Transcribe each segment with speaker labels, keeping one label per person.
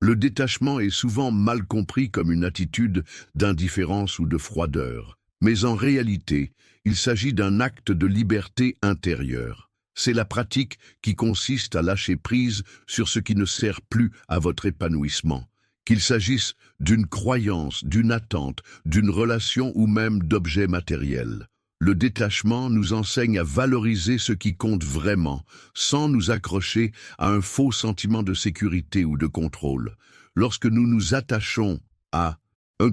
Speaker 1: Le détachement est souvent mal compris comme une attitude d'indifférence ou de froideur. Mais en réalité, il s'agit d'un acte de liberté intérieure. C'est la pratique qui consiste à lâcher prise sur ce qui ne sert plus à votre épanouissement. Qu'il s'agisse d'une croyance, d'une attente, d'une relation ou même d'objets matériels. Le détachement nous enseigne à valoriser ce qui compte vraiment, sans nous accrocher à un faux sentiment de sécurité ou de contrôle. Lorsque nous nous attachons à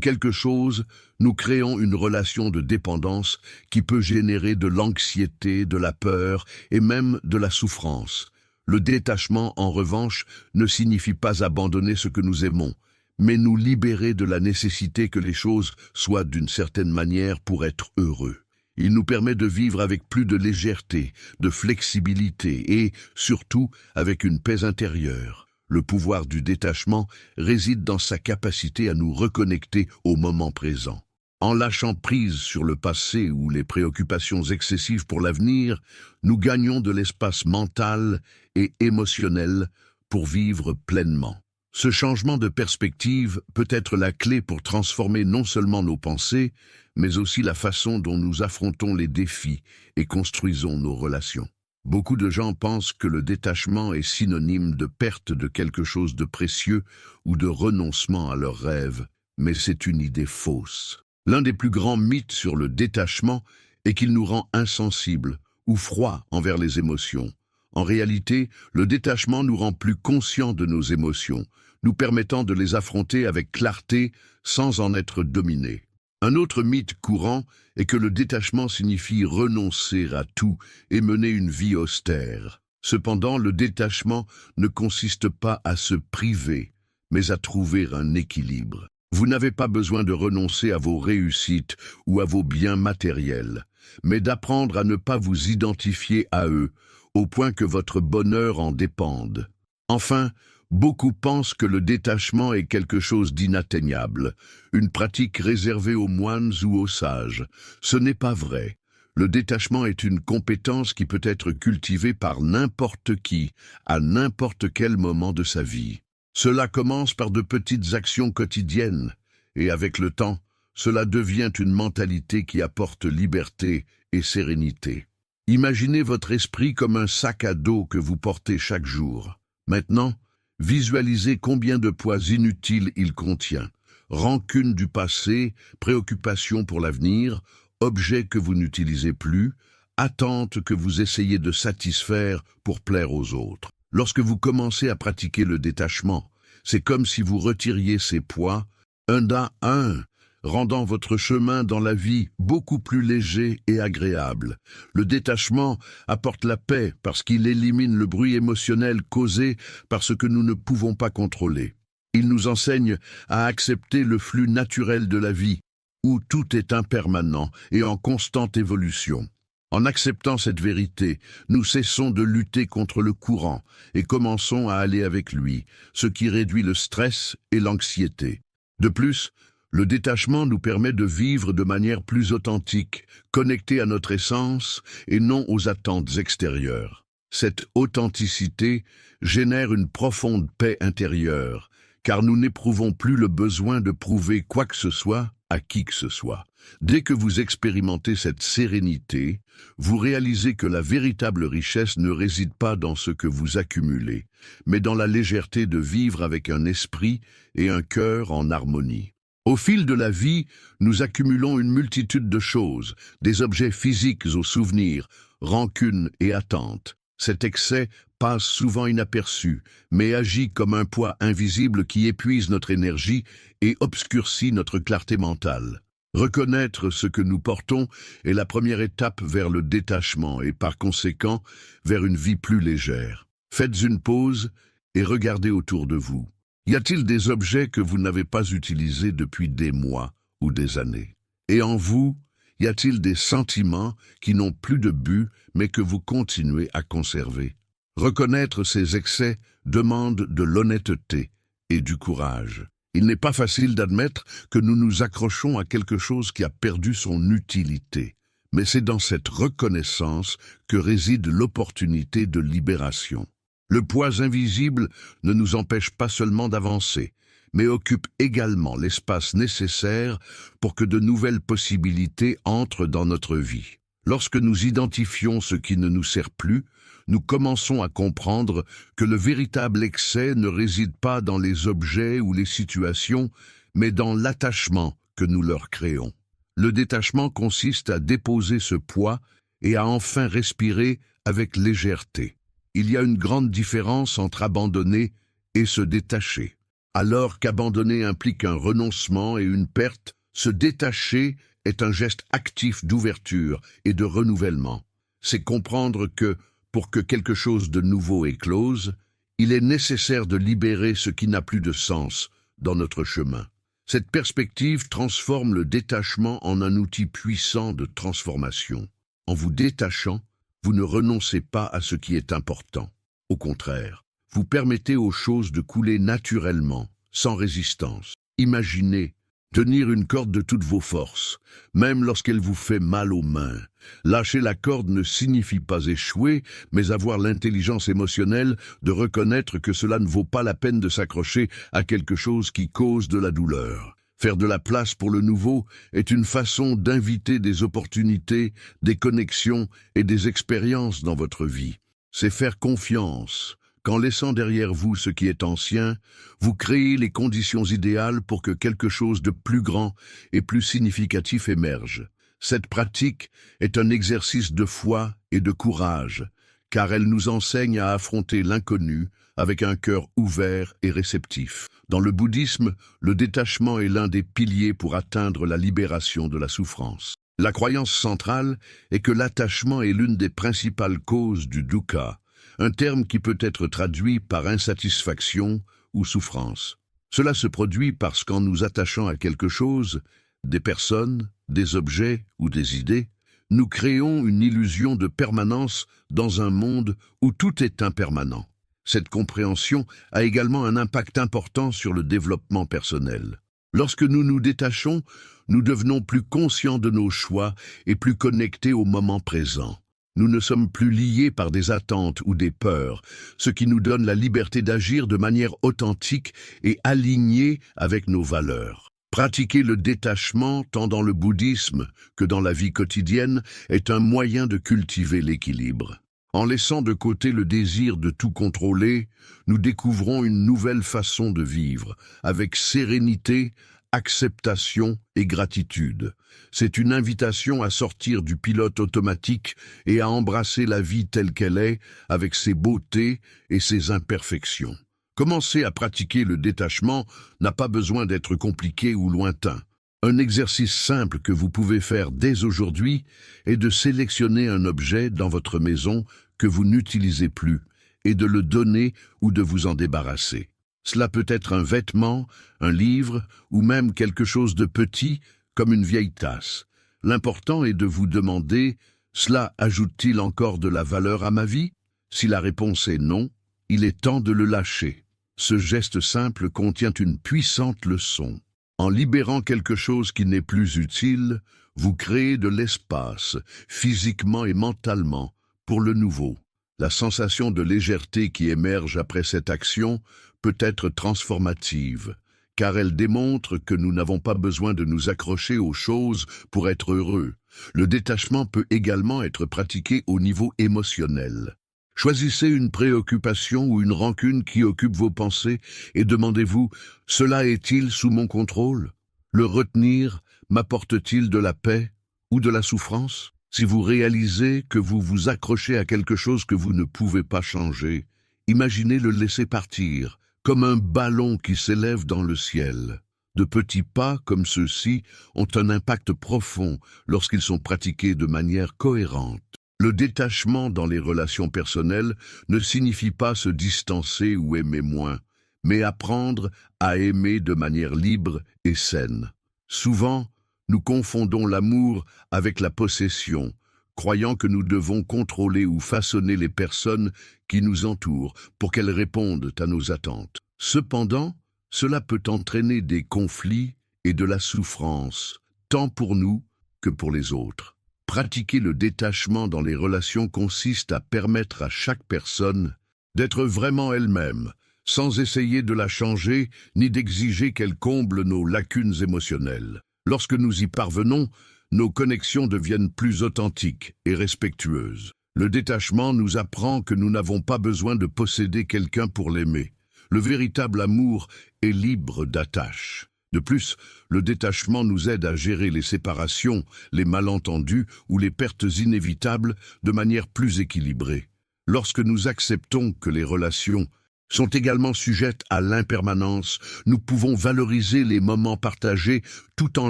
Speaker 1: quelque chose, nous créons une relation de dépendance qui peut générer de l'anxiété, de la peur et même de la souffrance. Le détachement, en revanche, ne signifie pas abandonner ce que nous aimons, mais nous libérer de la nécessité que les choses soient d'une certaine manière pour être heureux. Il nous permet de vivre avec plus de légèreté, de flexibilité et, surtout, avec une paix intérieure. Le pouvoir du détachement réside dans sa capacité à nous reconnecter au moment présent. En lâchant prise sur le passé ou les préoccupations excessives pour l'avenir, nous gagnons de l'espace mental et émotionnel pour vivre pleinement. Ce changement de perspective peut être la clé pour transformer non seulement nos pensées, mais aussi la façon dont nous affrontons les défis et construisons nos relations. Beaucoup de gens pensent que le détachement est synonyme de perte de quelque chose de précieux ou de renoncement à leurs rêves, mais c'est une idée fausse. L'un des plus grands mythes sur le détachement est qu'il nous rend insensibles ou froids envers les émotions. En réalité, le détachement nous rend plus conscients de nos émotions, nous permettant de les affronter avec clarté sans en être dominés. Un autre mythe courant est que le détachement signifie renoncer à tout et mener une vie austère. Cependant, le détachement ne consiste pas à se priver, mais à trouver un équilibre. Vous n'avez pas besoin de renoncer à vos réussites ou à vos biens matériels, mais d'apprendre à ne pas vous identifier à eux, au point que votre bonheur en dépende. Enfin, beaucoup pensent que le détachement est quelque chose d'inatteignable, une pratique réservée aux moines ou aux sages. Ce n'est pas vrai. Le détachement est une compétence qui peut être cultivée par n'importe qui, à n'importe quel moment de sa vie. Cela commence par de petites actions quotidiennes, et avec le temps, cela devient une mentalité qui apporte liberté et sérénité. Imaginez votre esprit comme un sac à dos que vous portez chaque jour. Maintenant, visualisez combien de poids inutiles il contient. Rancune du passé, préoccupation pour l'avenir, objets que vous n'utilisez plus, attentes que vous essayez de satisfaire pour plaire aux autres. Lorsque vous commencez à pratiquer le détachement, c'est comme si vous retiriez ces poids, un à un, rendant votre chemin dans la vie beaucoup plus léger et agréable. Le détachement apporte la paix parce qu'il élimine le bruit émotionnel causé par ce que nous ne pouvons pas contrôler. Il nous enseigne à accepter le flux naturel de la vie, où tout est impermanent et en constante évolution. En acceptant cette vérité, nous cessons de lutter contre le courant et commençons à aller avec lui, ce qui réduit le stress et l'anxiété. De plus, le détachement nous permet de vivre de manière plus authentique, connectée à notre essence et non aux attentes extérieures. Cette authenticité génère une profonde paix intérieure, car nous n'éprouvons plus le besoin de prouver quoi que ce soit à qui que ce soit. Dès que vous expérimentez cette sérénité, vous réalisez que la véritable richesse ne réside pas dans ce que vous accumulez, mais dans la légèreté de vivre avec un esprit et un cœur en harmonie. Au fil de la vie, nous accumulons une multitude de choses, des objets physiques aux souvenirs, rancunes et attentes. Cet excès passe souvent inaperçu, mais agit comme un poids invisible qui épuise notre énergie et obscurcit notre clarté mentale. Reconnaître ce que nous portons est la première étape vers le détachement et par conséquent vers une vie plus légère. Faites une pause et regardez autour de vous. Y a-t-il des objets que vous n'avez pas utilisés depuis des mois ou des années? Et en vous, y a-t-il des sentiments qui n'ont plus de but mais que vous continuez à conserver? Reconnaître ces excès demande de l'honnêteté et du courage. Il n'est pas facile d'admettre que nous nous accrochons à quelque chose qui a perdu son utilité, mais c'est dans cette reconnaissance que réside l'opportunité de libération. Le poids invisible ne nous empêche pas seulement d'avancer, mais occupe également l'espace nécessaire pour que de nouvelles possibilités entrent dans notre vie. Lorsque nous identifions ce qui ne nous sert plus, nous commençons à comprendre que le véritable excès ne réside pas dans les objets ou les situations, mais dans l'attachement que nous leur créons. Le détachement consiste à déposer ce poids et à enfin respirer avec légèreté. Il y a une grande différence entre abandonner et se détacher. Alors qu'abandonner implique un renoncement et une perte, se détacher est un geste actif d'ouverture et de renouvellement. C'est comprendre que, pour que quelque chose de nouveau éclose, il est nécessaire de libérer ce qui n'a plus de sens dans notre chemin. Cette perspective transforme le détachement en un outil puissant de transformation. En vous détachant, vous ne renoncez pas à ce qui est important. Au contraire, vous permettez aux choses de couler naturellement, sans résistance. Imaginez tenir une corde de toutes vos forces, même lorsqu'elle vous fait mal aux mains. Lâcher la corde ne signifie pas échouer, mais avoir l'intelligence émotionnelle de reconnaître que cela ne vaut pas la peine de s'accrocher à quelque chose qui cause de la douleur. Faire de la place pour le nouveau est une façon d'inviter des opportunités, des connexions et des expériences dans votre vie. C'est faire confiance. Qu'en laissant derrière vous ce qui est ancien, vous créez les conditions idéales pour que quelque chose de plus grand et plus significatif émerge. Cette pratique est un exercice de foi et de courage, car elle nous enseigne à affronter l'inconnu avec un cœur ouvert et réceptif. Dans le bouddhisme, le détachement est l'un des piliers pour atteindre la libération de la souffrance. La croyance centrale est que l'attachement est l'une des principales causes du dukkha, un terme qui peut être traduit par insatisfaction ou souffrance. Cela se produit parce qu'en nous attachant à quelque chose, des personnes, des objets ou des idées, nous créons une illusion de permanence dans un monde où tout est impermanent. Cette compréhension a également un impact important sur le développement personnel. Lorsque nous nous détachons, nous devenons plus conscients de nos choix et plus connectés au moment présent. Nous ne sommes plus liés par des attentes ou des peurs, ce qui nous donne la liberté d'agir de manière authentique et alignée avec nos valeurs. Pratiquer le détachement, tant dans le bouddhisme que dans la vie quotidienne, est un moyen de cultiver l'équilibre. En laissant de côté le désir de tout contrôler, nous découvrons une nouvelle façon de vivre, avec sérénité, acceptation et gratitude. C'est une invitation à sortir du pilote automatique et à embrasser la vie telle qu'elle est, avec ses beautés et ses imperfections. Commencer à pratiquer le détachement n'a pas besoin d'être compliqué ou lointain. Un exercice simple que vous pouvez faire dès aujourd'hui est de sélectionner un objet dans votre maison que vous n'utilisez plus et de le donner ou de vous en débarrasser. Cela peut être un vêtement, un livre ou même quelque chose de petit comme une vieille tasse. L'important est de vous demander « Cela ajoute-t-il encore de la valeur à ma vie ?» Si la réponse est non, il est temps de le lâcher. Ce geste simple contient une puissante leçon. En libérant quelque chose qui n'est plus utile, vous créez de l'espace, physiquement et mentalement, pour le nouveau. La sensation de légèreté qui émerge après cette action peut être transformative, car elle démontre que nous n'avons pas besoin de nous accrocher aux choses pour être heureux. Le détachement peut également être pratiqué au niveau émotionnel. Choisissez une préoccupation ou une rancune qui occupe vos pensées et demandez-vous « Cela est-il sous mon contrôle ? Le retenir m'apporte-t-il de la paix ou de la souffrance ?» Si vous réalisez que vous vous accrochez à quelque chose que vous ne pouvez pas changer, imaginez le laisser partir, comme un ballon qui s'élève dans le ciel. De petits pas comme ceux-ci ont un impact profond lorsqu'ils sont pratiqués de manière cohérente. Le détachement dans les relations personnelles ne signifie pas se distancer ou aimer moins, mais apprendre à aimer de manière libre et saine. Souvent, nous confondons l'amour avec la possession, croyant que nous devons contrôler ou façonner les personnes qui nous entourent pour qu'elles répondent à nos attentes. Cependant, cela peut entraîner des conflits et de la souffrance, tant pour nous que pour les autres. Pratiquer le détachement dans les relations consiste à permettre à chaque personne d'être vraiment elle-même, sans essayer de la changer ni d'exiger qu'elle comble nos lacunes émotionnelles. Lorsque nous y parvenons, nos connexions deviennent plus authentiques et respectueuses. Le détachement nous apprend que nous n'avons pas besoin de posséder quelqu'un pour l'aimer. Le véritable amour est libre d'attache. De plus, le détachement nous aide à gérer les séparations, les malentendus ou les pertes inévitables de manière plus équilibrée. Lorsque nous acceptons que les relations sont également sujettes à l'impermanence, nous pouvons valoriser les moments partagés tout en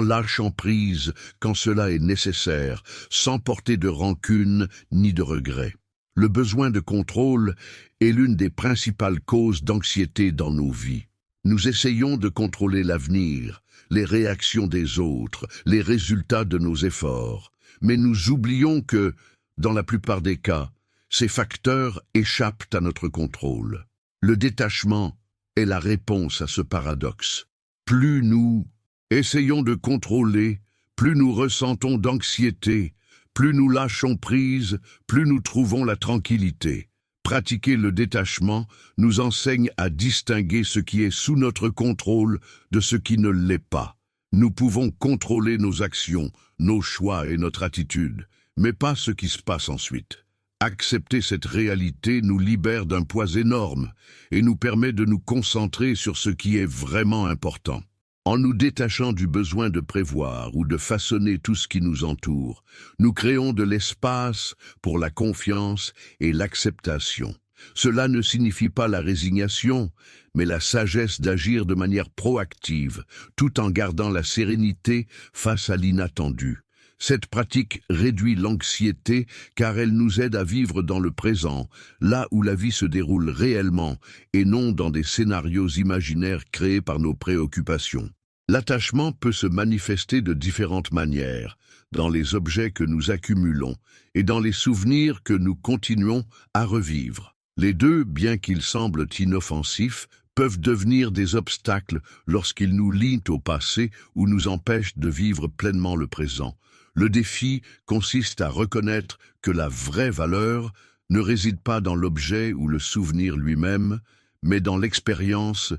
Speaker 1: lâchant prise quand cela est nécessaire, sans porter de rancune ni de regret. Le besoin de contrôle est l'une des principales causes d'anxiété dans nos vies. Nous essayons de contrôler l'avenir, les réactions des autres, les résultats de nos efforts, mais nous oublions que, dans la plupart des cas, ces facteurs échappent à notre contrôle. Le détachement est la réponse à ce paradoxe. Plus nous essayons de contrôler, plus nous ressentons d'anxiété, plus nous lâchons prise, plus nous trouvons la tranquillité. Pratiquer le détachement nous enseigne à distinguer ce qui est sous notre contrôle de ce qui ne l'est pas. Nous pouvons contrôler nos actions, nos choix et notre attitude, mais pas ce qui se passe ensuite. Accepter cette réalité nous libère d'un poids énorme et nous permet de nous concentrer sur ce qui est vraiment important. En nous détachant du besoin de prévoir ou de façonner tout ce qui nous entoure, nous créons de l'espace pour la confiance et l'acceptation. Cela ne signifie pas la résignation, mais la sagesse d'agir de manière proactive, tout en gardant la sérénité face à l'inattendu. Cette pratique réduit l'anxiété car elle nous aide à vivre dans le présent, là où la vie se déroule réellement et non dans des scénarios imaginaires créés par nos préoccupations. L'attachement peut se manifester de différentes manières, dans les objets que nous accumulons et dans les souvenirs que nous continuons à revivre. Les deux, bien qu'ils semblent inoffensifs, peuvent devenir des obstacles lorsqu'ils nous lient au passé ou nous empêchent de vivre pleinement le présent. Le défi consiste à reconnaître que la vraie valeur ne réside pas dans l'objet ou le souvenir lui-même, mais dans l'expérience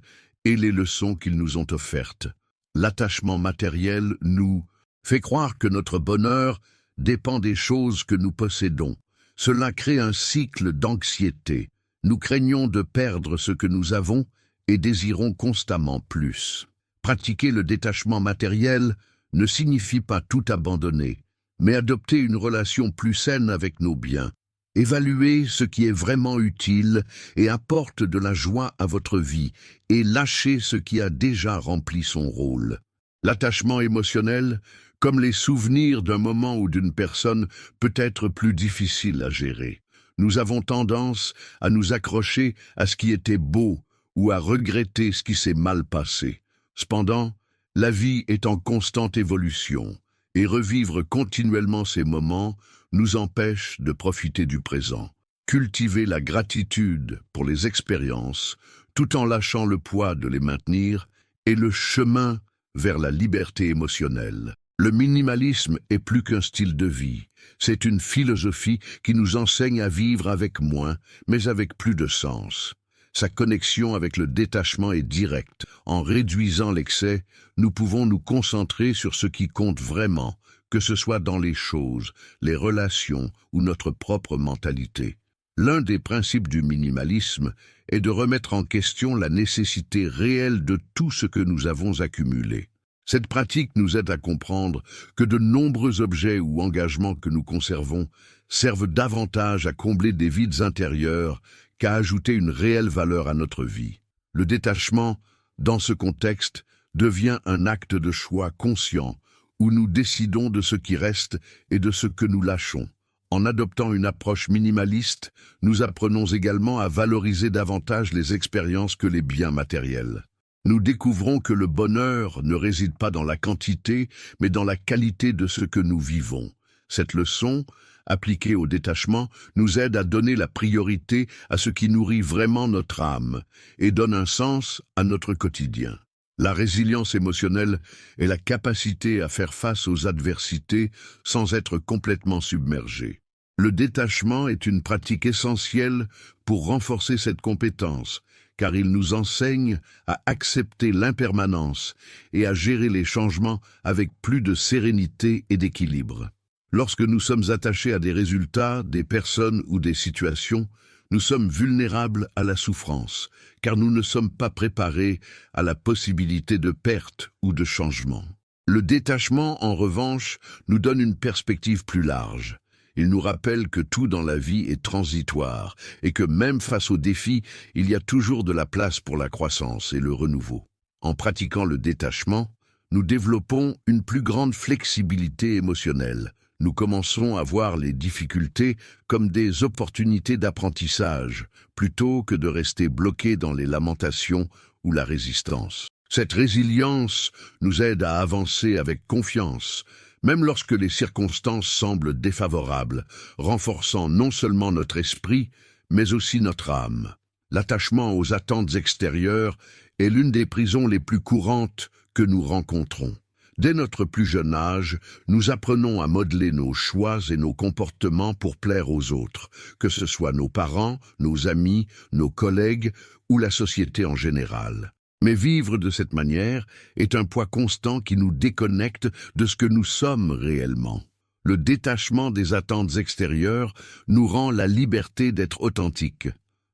Speaker 1: et les leçons qu'ils nous ont offertes. L'attachement matériel nous fait croire que notre bonheur dépend des choses que nous possédons. Cela crée un cycle d'anxiété. Nous craignons de perdre ce que nous avons et désirons constamment plus. Pratiquer le détachement matériel ne signifie pas tout abandonner, mais adopter une relation plus saine avec nos biens. Évaluez ce qui est vraiment utile et apporte de la joie à votre vie, et lâchez ce qui a déjà rempli son rôle. L'attachement émotionnel, comme les souvenirs d'un moment ou d'une personne, peut être plus difficile à gérer. Nous avons tendance à nous accrocher à ce qui était beau ou à regretter ce qui s'est mal passé. Cependant, la vie est en constante évolution, et revivre continuellement ces moments nous empêche de profiter du présent. Cultiver la gratitude pour les expériences, tout en lâchant le poids de les maintenir, est le chemin vers la liberté émotionnelle. Le minimalisme est plus qu'un style de vie, c'est une philosophie qui nous enseigne à vivre avec moins, mais avec plus de sens. Sa connexion avec le détachement est directe. En réduisant l'excès, nous pouvons nous concentrer sur ce qui compte vraiment, que ce soit dans les choses, les relations ou notre propre mentalité. L'un des principes du minimalisme est de remettre en question la nécessité réelle de tout ce que nous avons accumulé. Cette pratique nous aide à comprendre que de nombreux objets ou engagements que nous conservons servent davantage à combler des vides intérieurs qu'à ajouter une réelle valeur à notre vie. Le détachement, dans ce contexte, devient un acte de choix conscient, où nous décidons de ce qui reste et de ce que nous lâchons. En adoptant une approche minimaliste, nous apprenons également à valoriser davantage les expériences que les biens matériels. Nous découvrons que le bonheur ne réside pas dans la quantité, mais dans la qualité de ce que nous vivons. Cette leçon, appliquée au détachement, nous aide à donner la priorité à ce qui nourrit vraiment notre âme et donne un sens à notre quotidien. La résilience émotionnelle est la capacité à faire face aux adversités sans être complètement submergé. Le détachement est une pratique essentielle pour renforcer cette compétence, car il nous enseigne à accepter l'impermanence et à gérer les changements avec plus de sérénité et d'équilibre. Lorsque nous sommes attachés à des résultats, des personnes ou des situations, nous sommes vulnérables à la souffrance, car nous ne sommes pas préparés à la possibilité de perte ou de changement. Le détachement, en revanche, nous donne une perspective plus large. Il nous rappelle que tout dans la vie est transitoire et que même face aux défis, il y a toujours de la place pour la croissance et le renouveau. En pratiquant le détachement, nous développons une plus grande flexibilité émotionnelle. Nous commençons à voir les difficultés comme des opportunités d'apprentissage, plutôt que de rester bloqués dans les lamentations ou la résistance. Cette résilience nous aide à avancer avec confiance, même lorsque les circonstances semblent défavorables, renforçant non seulement notre esprit, mais aussi notre âme. L'attachement aux attentes extérieures est l'une des prisons les plus courantes que nous rencontrons. Dès notre plus jeune âge, nous apprenons à modeler nos choix et nos comportements pour plaire aux autres, que ce soit nos parents, nos amis, nos collègues ou la société en général. Mais vivre de cette manière est un poids constant qui nous déconnecte de ce que nous sommes réellement. Le détachement des attentes extérieures nous rend la liberté d'être authentiques.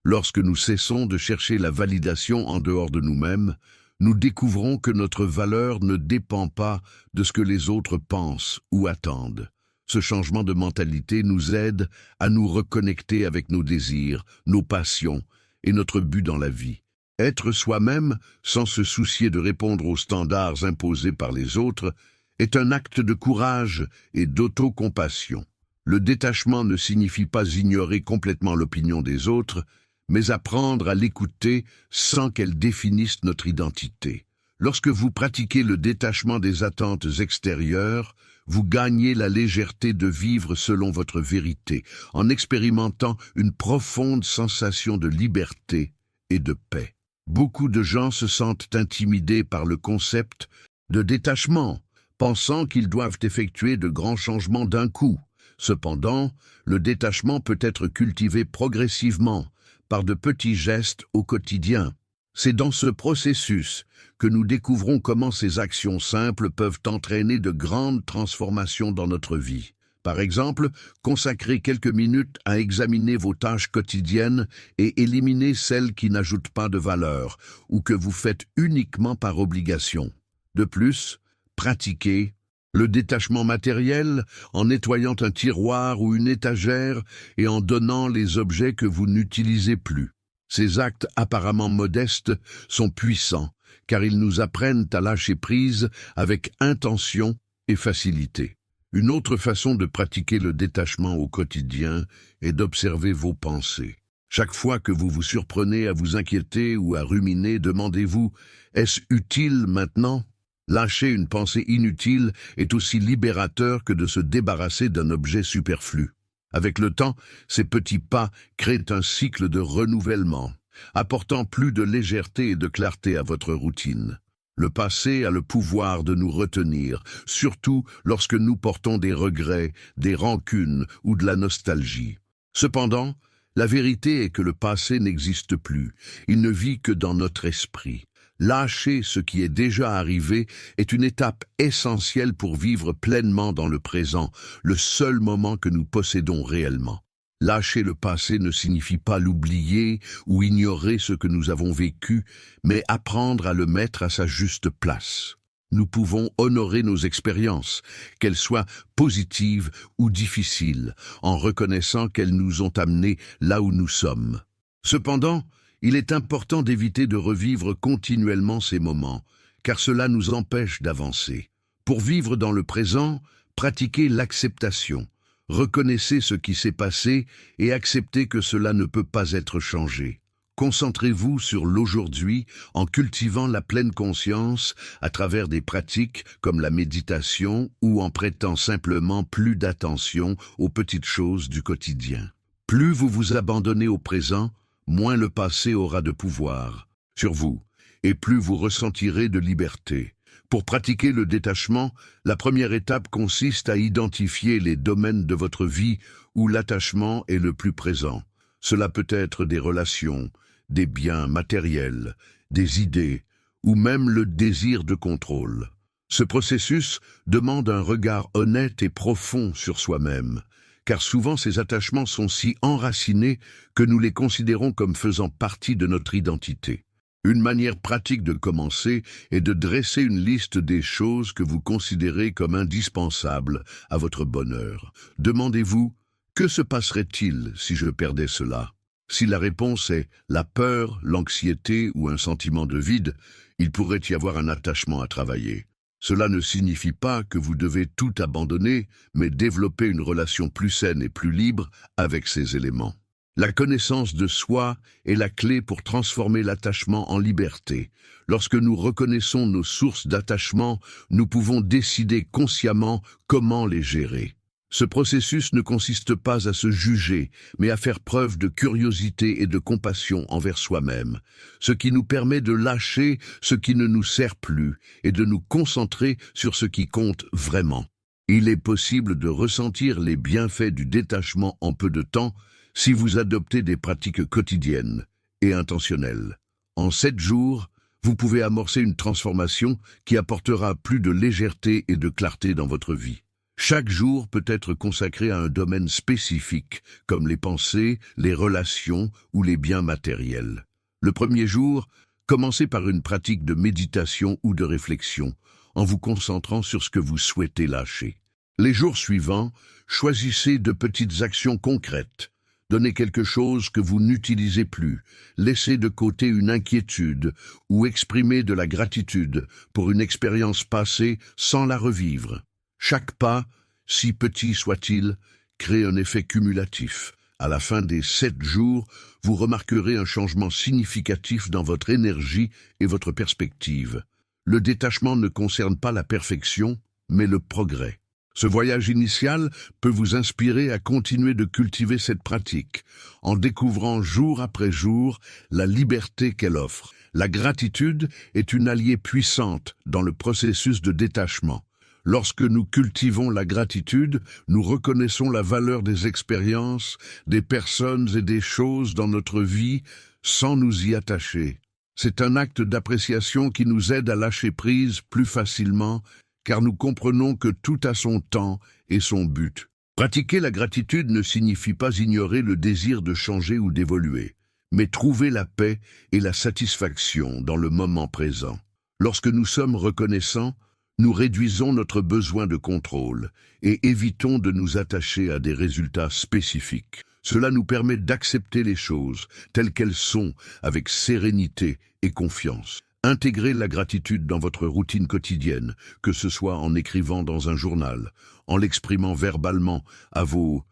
Speaker 1: Lorsque nous cessons de chercher la validation en dehors de nous-mêmes, nous découvrons que notre valeur ne dépend pas de ce que les autres pensent ou attendent. Ce changement de mentalité nous aide à nous reconnecter avec nos désirs, nos passions et notre but dans la vie. Être soi-même, sans se soucier de répondre aux standards imposés par les autres, est un acte de courage et d'autocompassion. Le détachement ne signifie pas ignorer complètement l'opinion des autres, mais apprendre à l'écouter sans qu'elle définisse notre identité. Lorsque vous pratiquez le détachement des attentes extérieures, vous gagnez la légèreté de vivre selon votre vérité, en expérimentant une profonde sensation de liberté et de paix. Beaucoup de gens se sentent intimidés par le concept de détachement, pensant qu'ils doivent effectuer de grands changements d'un coup. Cependant, le détachement peut être cultivé progressivement, par de petits gestes au quotidien. C'est dans ce processus que nous découvrons comment ces actions simples peuvent entraîner de grandes transformations dans notre vie. Par exemple, consacrez quelques minutes à examiner vos tâches quotidiennes et éliminer celles qui n'ajoutent pas de valeur ou que vous faites uniquement par obligation. De plus, pratiquez le détachement matériel en nettoyant un tiroir ou une étagère et en donnant les objets que vous n'utilisez plus. Ces actes apparemment modestes sont puissants car ils nous apprennent à lâcher prise avec intention et facilité. Une autre façon de pratiquer le détachement au quotidien est d'observer vos pensées. Chaque fois que vous vous surprenez à vous inquiéter ou à ruminer, demandez-vous « Est-ce utile maintenant ?» Lâcher une pensée inutile est aussi libérateur que de se débarrasser d'un objet superflu. Avec le temps, ces petits pas créent un cycle de renouvellement, apportant plus de légèreté et de clarté à votre routine. Le passé a le pouvoir de nous retenir, surtout lorsque nous portons des regrets, des rancunes ou de la nostalgie. Cependant, la vérité est que le passé n'existe plus, il ne vit que dans notre esprit. Lâcher ce qui est déjà arrivé est une étape essentielle pour vivre pleinement dans le présent, le seul moment que nous possédons réellement. Lâcher le passé ne signifie pas l'oublier ou ignorer ce que nous avons vécu, mais apprendre à le mettre à sa juste place. Nous pouvons honorer nos expériences, qu'elles soient positives ou difficiles, en reconnaissant qu'elles nous ont amenés là où nous sommes. Cependant, il est important d'éviter de revivre continuellement ces moments, car cela nous empêche d'avancer. Pour vivre dans le présent, pratiquez l'acceptation. Reconnaissez ce qui s'est passé et acceptez que cela ne peut pas être changé. Concentrez-vous sur l'aujourd'hui en cultivant la pleine conscience à travers des pratiques comme la méditation ou en prêtant simplement plus d'attention aux petites choses du quotidien. Plus vous vous abandonnez au présent, moins le passé aura de pouvoir sur vous, et plus vous ressentirez de liberté. Pour pratiquer le détachement, la première étape consiste à identifier les domaines de votre vie où l'attachement est le plus présent. Cela peut être des relations, des biens matériels, des idées ou même le désir de contrôle. Ce processus demande un regard honnête et profond sur soi-même, car souvent ces attachements sont si enracinés que nous les considérons comme faisant partie de notre identité. Une manière pratique de commencer est de dresser une liste des choses que vous considérez comme indispensables à votre bonheur. Demandez-vous, que se passerait-il si je perdais cela? Si la réponse est la peur, l'anxiété ou un sentiment de vide, il pourrait y avoir un attachement à travailler. Cela ne signifie pas que vous devez tout abandonner, mais développer une relation plus saine et plus libre avec ces éléments. La connaissance de soi est la clé pour transformer l'attachement en liberté. Lorsque nous reconnaissons nos sources d'attachement, nous pouvons décider consciemment comment les gérer. Ce processus ne consiste pas à se juger, mais à faire preuve de curiosité et de compassion envers soi-même, ce qui nous permet de lâcher ce qui ne nous sert plus et de nous concentrer sur ce qui compte vraiment. Il est possible de ressentir les bienfaits du détachement en peu de temps si vous adoptez des pratiques quotidiennes et intentionnelles. En 7 jours, vous pouvez amorcer une transformation qui apportera plus de légèreté et de clarté dans votre vie. Chaque jour peut être consacré à un domaine spécifique, comme les pensées, les relations ou les biens matériels. Le premier jour, commencez par une pratique de méditation ou de réflexion, en vous concentrant sur ce que vous souhaitez lâcher. Les jours suivants, choisissez de petites actions concrètes. Donnez quelque chose que vous n'utilisez plus, laissez de côté une inquiétude ou exprimez de la gratitude pour une expérience passée sans la revivre. Chaque pas, si petit soit-il, crée un effet cumulatif. À la fin des 7 jours, vous remarquerez un changement significatif dans votre énergie et votre perspective. Le détachement ne concerne pas la perfection, mais le progrès. Ce voyage initial peut vous inspirer à continuer de cultiver cette pratique, en découvrant jour après jour la liberté qu'elle offre. La gratitude est une alliée puissante dans le processus de détachement. Lorsque nous cultivons la gratitude, nous reconnaissons la valeur des expériences, des personnes et des choses dans notre vie sans nous y attacher. C'est un acte d'appréciation qui nous aide à lâcher prise plus facilement, car nous comprenons que tout a son temps et son but. Pratiquer la gratitude ne signifie pas ignorer le désir de changer ou d'évoluer, mais trouver la paix et la satisfaction dans le moment présent. Lorsque nous sommes reconnaissants, nous réduisons notre besoin de contrôle et évitons de nous attacher à des résultats spécifiques. Cela nous permet d'accepter les choses telles qu'elles sont avec sérénité et confiance. Intégrez la gratitude dans votre routine quotidienne, que ce soit en écrivant dans un journal, en l'exprimant verbalement à vos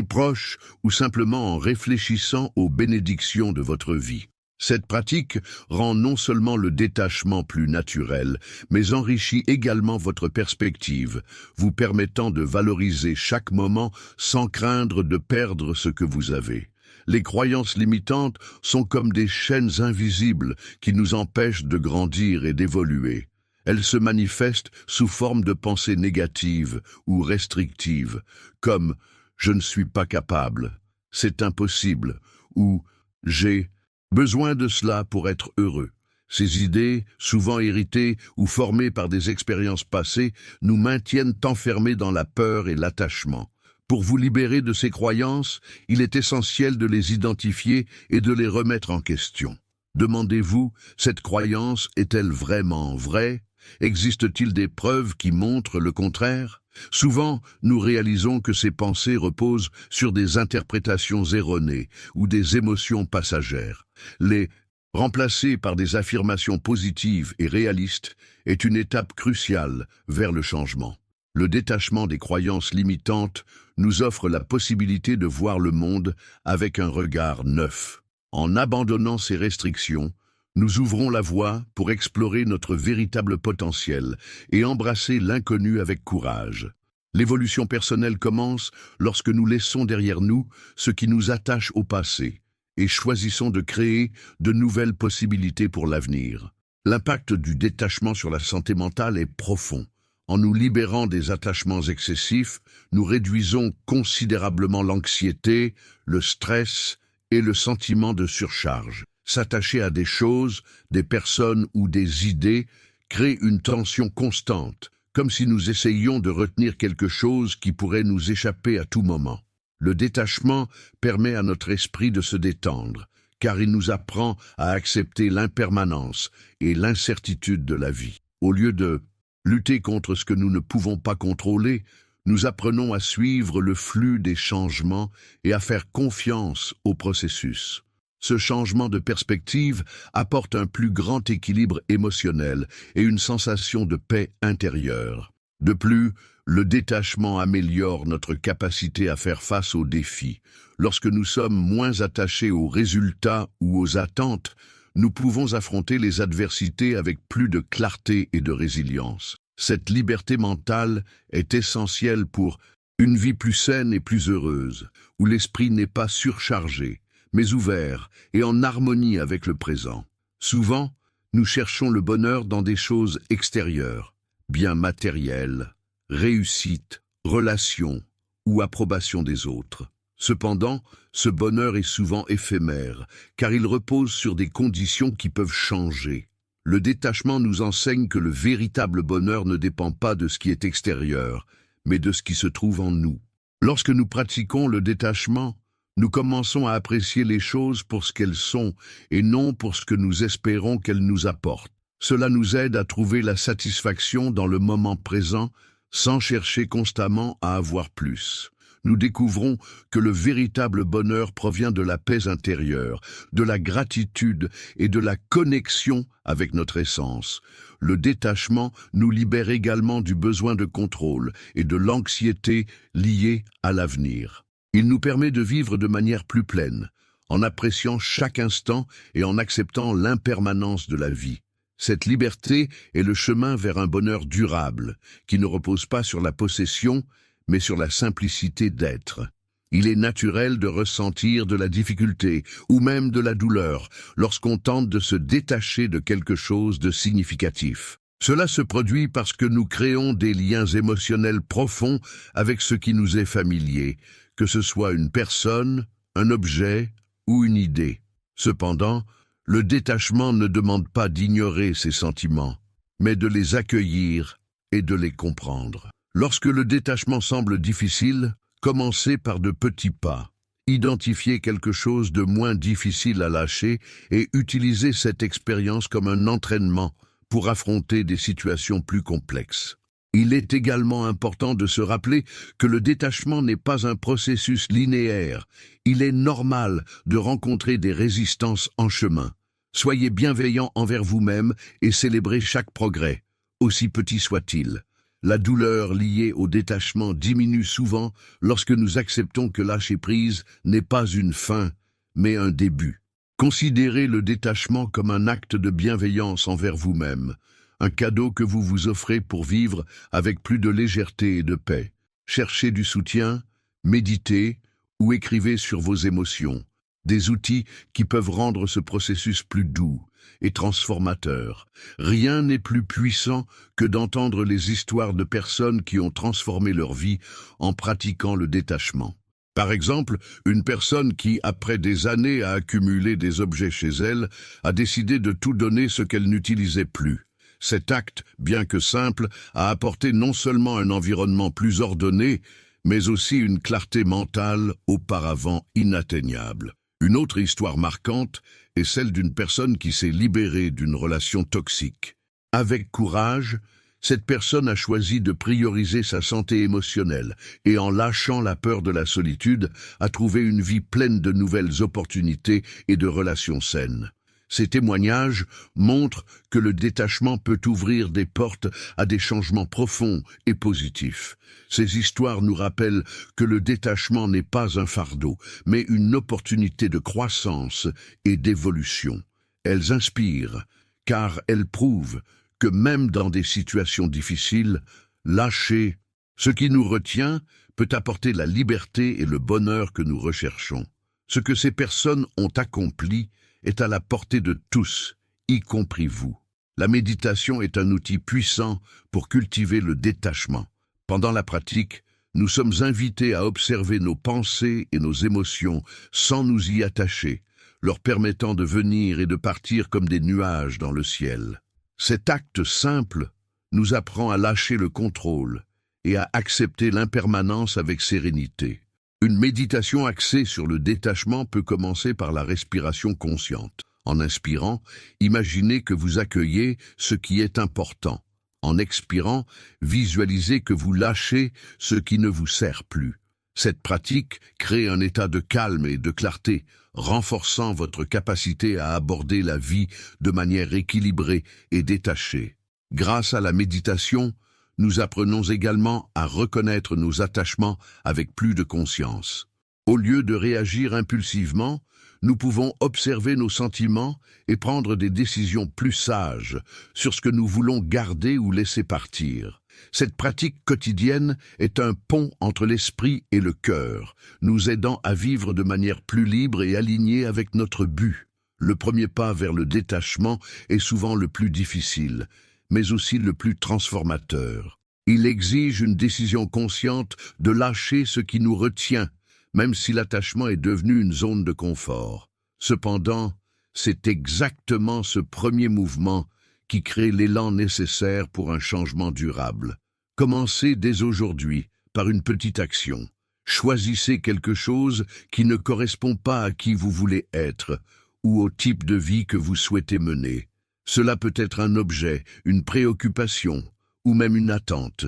Speaker 1: proches ou simplement en réfléchissant aux bénédictions de votre vie. Cette pratique rend non seulement le détachement plus naturel, mais enrichit également votre perspective, vous permettant de valoriser chaque moment sans craindre de perdre ce que vous avez. Les croyances limitantes sont comme des chaînes invisibles qui nous empêchent de grandir et d'évoluer. Elles se manifestent sous forme de pensées négatives ou restrictives, comme « je ne suis pas capable »,« c'est impossible » ou « j'ai besoin de cela pour être heureux ». Ces idées, souvent héritées ou formées par des expériences passées, nous maintiennent enfermés dans la peur et l'attachement. Pour vous libérer de ces croyances, il est essentiel de les identifier et de les remettre en question. Demandez-vous, cette croyance est-elle vraiment vraie? Existe-t-il des preuves qui montrent le contraire? Souvent, nous réalisons que ces pensées reposent sur des interprétations erronées ou des émotions passagères. Les remplacer par des affirmations positives et réalistes est une étape cruciale vers le changement. Le détachement des croyances limitantes nous offre la possibilité de voir le monde avec un regard neuf. En abandonnant ces restrictions, nous ouvrons la voie pour explorer notre véritable potentiel et embrasser l'inconnu avec courage. L'évolution personnelle commence lorsque nous laissons derrière nous ce qui nous attache au passé et choisissons de créer de nouvelles possibilités pour l'avenir. L'impact du détachement sur la santé mentale est profond. En nous libérant des attachements excessifs, nous réduisons considérablement l'anxiété, le stress et le sentiment de surcharge. S'attacher à des choses, des personnes ou des idées crée une tension constante, comme si nous essayions de retenir quelque chose qui pourrait nous échapper à tout moment. Le détachement permet à notre esprit de se détendre, car il nous apprend à accepter l'impermanence et l'incertitude de la vie. Au lieu de lutter contre ce que nous ne pouvons pas contrôler, nous apprenons à suivre le flux des changements et à faire confiance au processus. Ce changement de perspective apporte un plus grand équilibre émotionnel et une sensation de paix intérieure. De plus, le détachement améliore notre capacité à faire face aux défis. Lorsque nous sommes moins attachés aux résultats ou aux attentes, nous pouvons affronter les adversités avec plus de clarté et de résilience. Cette liberté mentale est essentielle pour une vie plus saine et plus heureuse, où l'esprit n'est pas surchargé, mais ouvert et en harmonie avec le présent. Souvent, nous cherchons le bonheur dans des choses extérieures, biens matériels, réussite, relations ou approbation des autres. Cependant, ce bonheur est souvent éphémère, car il repose sur des conditions qui peuvent changer. Le détachement nous enseigne que le véritable bonheur ne dépend pas de ce qui est extérieur, mais de ce qui se trouve en nous. Lorsque nous pratiquons le détachement, nous commençons à apprécier les choses pour ce qu'elles sont et non pour ce que nous espérons qu'elles nous apportent. Cela nous aide à trouver la satisfaction dans le moment présent sans chercher constamment à avoir plus. Nous découvrons que le véritable bonheur provient de la paix intérieure, de la gratitude et de la connexion avec notre essence. Le détachement nous libère également du besoin de contrôle et de l'anxiété liée à l'avenir. Il nous permet de vivre de manière plus pleine, en appréciant chaque instant et en acceptant l'impermanence de la vie. Cette liberté est le chemin vers un bonheur durable, qui ne repose pas sur la possession, mais sur la simplicité d'être. Il est naturel de ressentir de la difficulté ou même de la douleur lorsqu'on tente de se détacher de quelque chose de significatif. Cela se produit parce que nous créons des liens émotionnels profonds avec ce qui nous est familier, que ce soit une personne, un objet ou une idée. Cependant, le détachement ne demande pas d'ignorer ces sentiments, mais de les accueillir et de les comprendre. Lorsque le détachement semble difficile, commencez par de petits pas. Identifiez quelque chose de moins difficile à lâcher et utilisez cette expérience comme un entraînement pour affronter des situations plus complexes. Il est également important de se rappeler que le détachement n'est pas un processus linéaire. Il est normal de rencontrer des résistances en chemin. Soyez bienveillant envers vous-même et célébrez chaque progrès, aussi petit soit-il. La douleur liée au détachement diminue souvent lorsque nous acceptons que lâcher prise n'est pas une fin, mais un début. Considérez le détachement comme un acte de bienveillance envers vous-même, un cadeau que vous vous offrez pour vivre avec plus de légèreté et de paix. Cherchez du soutien, méditez ou écrivez sur vos émotions, des outils qui peuvent rendre ce processus plus doux et transformateur. Rien n'est plus puissant que d'entendre les histoires de personnes qui ont transformé leur vie en pratiquant le détachement. Par exemple, une personne qui, après des années à accumuler des objets chez elle, a décidé de tout donner ce qu'elle n'utilisait plus. Cet acte, bien que simple, a apporté non seulement un environnement plus ordonné, mais aussi une clarté mentale auparavant inatteignable. Une autre histoire marquante est celle d'une personne qui s'est libérée d'une relation toxique. Avec courage, cette personne a choisi de prioriser sa santé émotionnelle et en lâchant la peur de la solitude, a trouvé une vie pleine de nouvelles opportunités et de relations saines. Ces témoignages montrent que le détachement peut ouvrir des portes à des changements profonds et positifs. Ces histoires nous rappellent que le détachement n'est pas un fardeau, mais une opportunité de croissance et d'évolution. Elles inspirent, car elles prouvent que même dans des situations difficiles, lâcher ce qui nous retient peut apporter la liberté et le bonheur que nous recherchons. Ce que ces personnes ont accompli est à la portée de tous, y compris vous. La méditation est un outil puissant pour cultiver le détachement. Pendant la pratique, nous sommes invités à observer nos pensées et nos émotions sans nous y attacher, leur permettant de venir et de partir comme des nuages dans le ciel. Cet acte simple nous apprend à lâcher le contrôle et à accepter l'impermanence avec sérénité. Une méditation axée sur le détachement peut commencer par la respiration consciente. En inspirant, imaginez que vous accueillez ce qui est important. En expirant, visualisez que vous lâchez ce qui ne vous sert plus. Cette pratique crée un état de calme et de clarté, renforçant votre capacité à aborder la vie de manière équilibrée et détachée. Grâce à la méditation, nous apprenons également à reconnaître nos attachements avec plus de conscience. Au lieu de réagir impulsivement, nous pouvons observer nos sentiments et prendre des décisions plus sages sur ce que nous voulons garder ou laisser partir. Cette pratique quotidienne est un pont entre l'esprit et le cœur, nous aidant à vivre de manière plus libre et alignée avec notre but. Le premier pas vers le détachement est souvent le plus difficile, mais aussi le plus transformateur. Il exige une décision consciente de lâcher ce qui nous retient, même si l'attachement est devenu une zone de confort. Cependant, c'est exactement ce premier mouvement qui crée l'élan nécessaire pour un changement durable. Commencez dès aujourd'hui par une petite action. Choisissez quelque chose qui ne correspond pas à qui vous voulez être ou au type de vie que vous souhaitez mener. Cela peut être un objet, une préoccupation ou même une attente.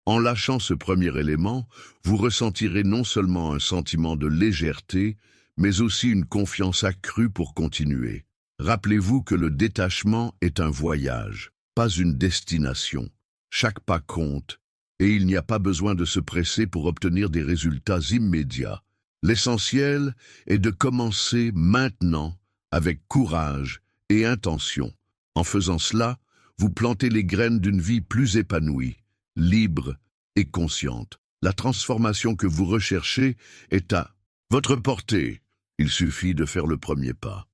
Speaker 1: En lâchant ce premier élément, vous ressentirez non seulement un sentiment de légèreté, mais aussi une confiance accrue pour continuer. Rappelez-vous que le détachement est un voyage, pas une destination. Chaque pas compte, et il n'y a pas besoin de se presser pour obtenir des résultats immédiats. L'essentiel est de commencer maintenant avec courage et intention. En faisant cela, vous plantez les graines d'une vie plus épanouie, libre et consciente. La transformation que vous recherchez est à votre portée. Il suffit de faire le premier pas.